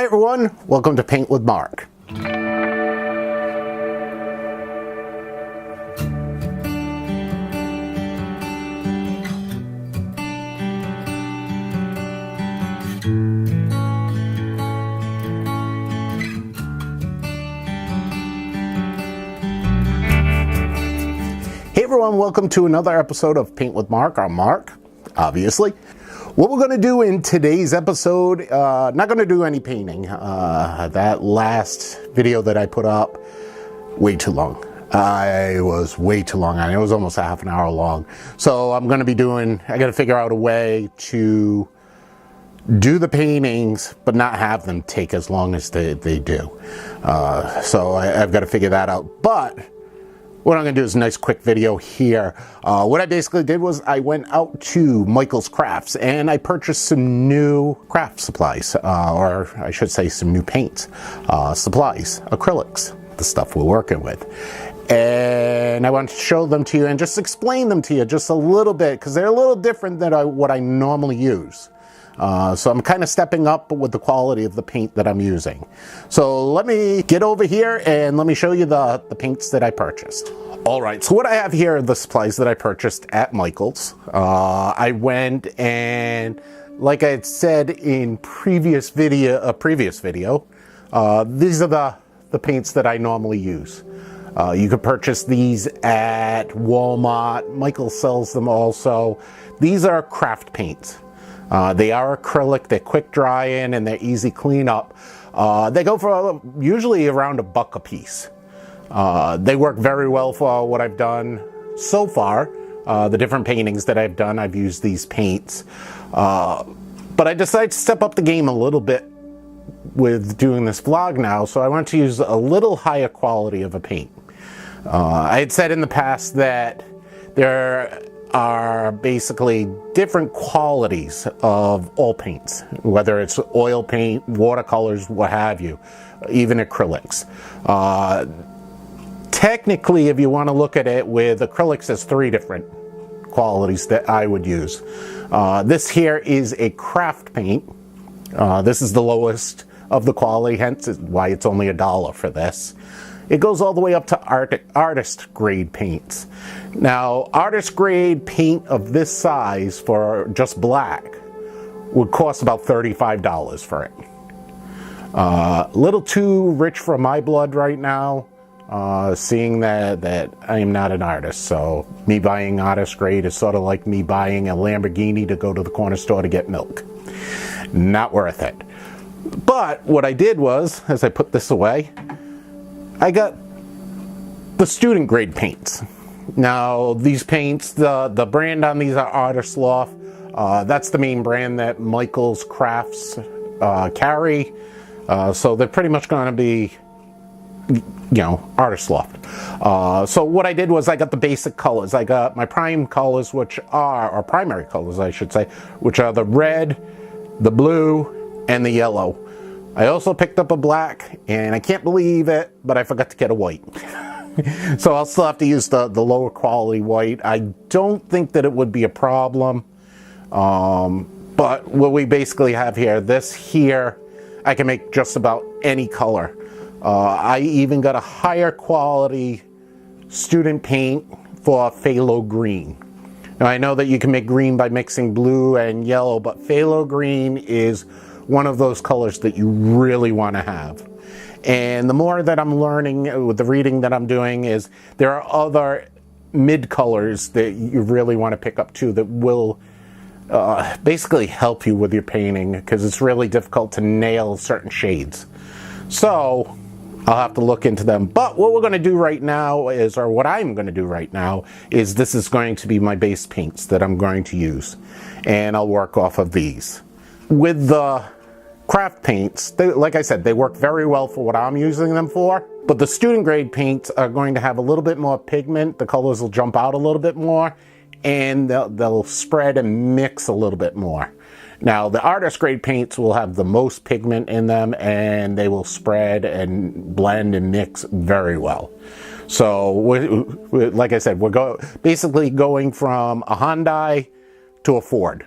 Hi everyone, welcome to Paint with Mark. Hey everyone, welcome to another episode of Paint with Mark. I'm Mark, obviously. What we're going to do in today's episode, not going to do any painting. That last video that I put up, way too long. I was way too long on it. It was almost a half an hour long. So I'm going to be doing, I got to figure out a way to do the paintings, but not have them take as long as they do. So I've got to figure that out. But what I'm going to do is a nice quick video here. What I basically did was I went out to Michael's Crafts and I purchased some new craft supplies, or I should say some new paints, supplies, acrylics, the stuff we're working with. And I want to show them to you and just explain them to you just a little bit because they're a little different than what I normally use. So I'm kind of stepping up with the quality of the paint that I'm using. So let me get over here and let me show you the paints that I purchased. All right, so what I have here are the supplies that I purchased at Michael's. I went and, like I had said in a previous video, these are the paints that I normally use. You could purchase these at Walmart. Michael sells them also. These are craft paints. They are acrylic, they're quick drying, and they're easy clean up. They go for usually around $1 a piece. They work very well for what I've done so far. The different paintings that I've done, I've used these paints. But I decided to step up the game a little bit with doing this vlog now, so I want to use a little higher quality of a paint. I had said in the past that there are basically different qualities of all paints, whether it's oil paint, watercolors, what have you, even acrylics. Technically, if you want to look at it with acrylics, there's 3 different qualities that I would use. This here is a craft paint. This is the lowest of the quality, hence why it's only $1 for this. It goes all the way up to artist grade paints. Now, artist grade paint of this size for just black would cost about $35 for it. A little too rich for my blood right now, seeing that I am not an artist. So me buying artist grade is sort of like me buying a Lamborghini to go to the corner store to get milk. Not worth it. But what I did was, as I put this away, I got the student grade paints. Now these paints, the brand on these are Artist Loft. That's the main brand that Michael's Crafts carry. So they're pretty much going to be, you know, Artist Loft. So what I did was I got the basic colors. I got my prime colors, or primary colors I should say, which are the red, the blue, and the yellow. I also picked up a black, and I can't believe it, but I forgot to get a white. So I'll still have to use the lower quality white. I don't think that it would be a problem. But what we basically have here, this here, I can make just about any color. I even got a higher quality student paint for Phthalo Green. Now I know that you can make green by mixing blue and yellow, but Phthalo Green is one of those colors that you really want to have. And the more that I'm learning with the reading that I'm doing is there are other mid colors that you really want to pick up too that will basically help you with your painting, because it's really difficult to nail certain shades. So I'll have to look into them. But what we're going to do right now is, or what I'm going to do right now is, this is going to be my base paints that I'm going to use. And I'll work off of these. With the craft paints, like I said, they work very well for what I'm using them for, but the student grade paints are going to have a little bit more pigment. The colors will jump out a little bit more, and they'll spread and mix a little bit more. Now, the artist grade paints will have the most pigment in them, and they will spread and blend and mix very well. So, like I said, we're basically going from a Hyundai to a Ford.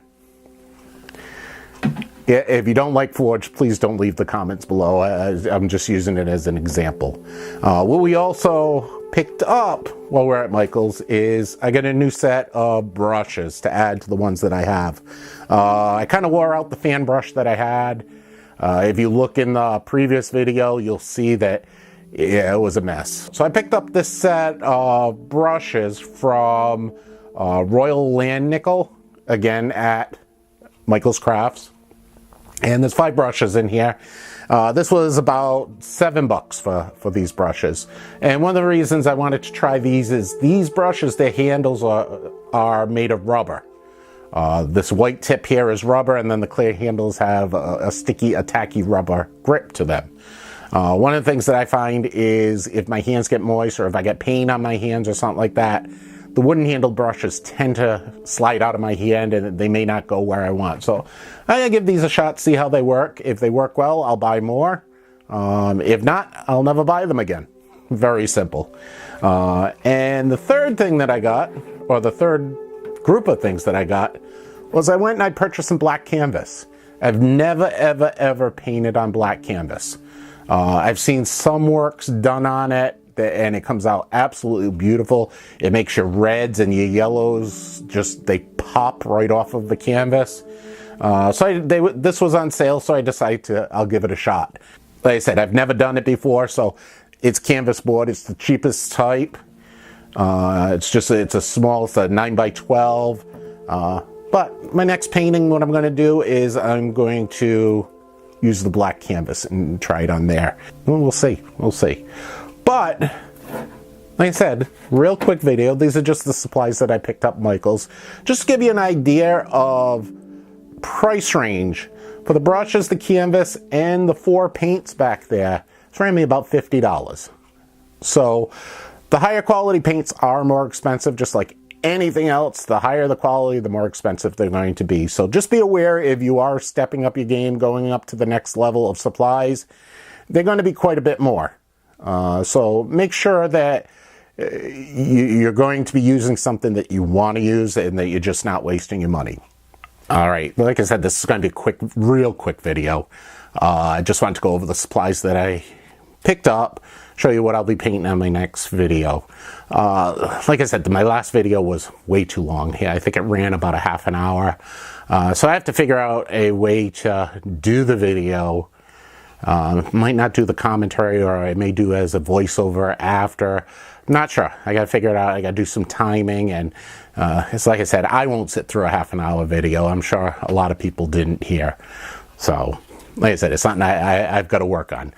If you don't like Forge, please don't leave the comments below. I'm just using it as an example. What we also picked up while we're at Michael's is I got a new set of brushes to add to the ones that I have. I kind of wore out the fan brush that I had. If you look in the previous video, you'll see that it was a mess. So I picked up this set of brushes from Royal Land Nickel, again at Michael's Crafts. And there's 5 brushes in here. This was about $7 for these brushes. And one of the reasons I wanted to try these is these brushes, their handles are made of rubber. This white tip here is rubber, and then the clear handles have a sticky, tacky rubber grip to them. One of the things that I find is if my hands get moist or if I get pain on my hands or something like that, the wooden handled brushes tend to slide out of my hand and they may not go where I want. So I'm gonna give these a shot, see how they work. If they work well, I'll buy more. If not, I'll never buy them again. Very simple. And the third thing that I got, or the third group of things that I got, was I went and I purchased some black canvas. I've never, ever, ever painted on black canvas. I've seen some works done on it, and it comes out absolutely beautiful. It makes your reds and your yellows they pop right off of the canvas. This was on sale, so I decided I'll give it a shot. Like I said, I've never done it before, so it's canvas board. It's the cheapest type. It's a small, it's a 9x12. But my next painting, what I'm going to do is I'm going to use the black canvas and try it on there. We'll see. But, like I said, real quick video. These are just the supplies that I picked up at Michael's. Just to give you an idea of price range. For the brushes, the canvas, and the 4 paints back there, it's ran me about $50. So, the higher quality paints are more expensive, just like anything else. The higher the quality, the more expensive they're going to be. So just be aware, if you are stepping up your game, going up to the next level of supplies, they're going to be quite a bit more. So make sure that you're going to be using something that you want to use and that you're just not wasting your money. All right, like I said, this is going to be a real quick video. I just wanted to go over the supplies that I picked up, show you what I'll be painting on my next video. Like I said, my last video was way too long. Yeah, I think it ran about a half an hour. So I have to figure out a way to do the video. Might not do the commentary, or I may do as a voiceover after. I'm not sure. I gotta figure it out. I gotta do some timing, and it's like I said, I won't sit through a half an hour video. I'm sure a lot of people didn't hear. So, like I said, it's something I've got to work on.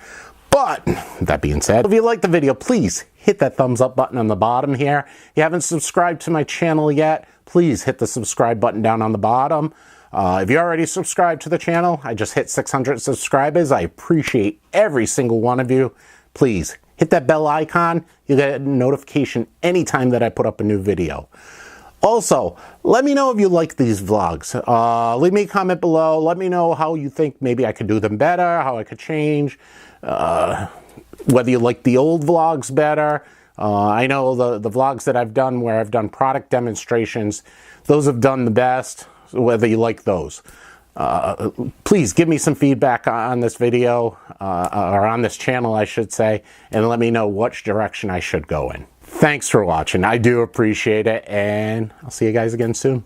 But, that being said, if you like the video, please hit that thumbs up button on the bottom here. If you haven't subscribed to my channel yet, please hit the subscribe button down on the bottom. If you're already subscribed to the channel, I just hit 600 subscribers. I appreciate every single one of you. Please hit that bell icon. You'll get a notification anytime that I put up a new video. Also, let me know if you like these vlogs. Leave me a comment below. Let me know how you think maybe I could do them better, how I could change, whether you like the old vlogs better. I know the vlogs that I've done where I've done product demonstrations, those have done the best. Whether you like those. Please give me some feedback on this video, or on this channel I should say, and let me know which direction I should go in. Thanks for watching. I do appreciate it, and I'll see you guys again soon.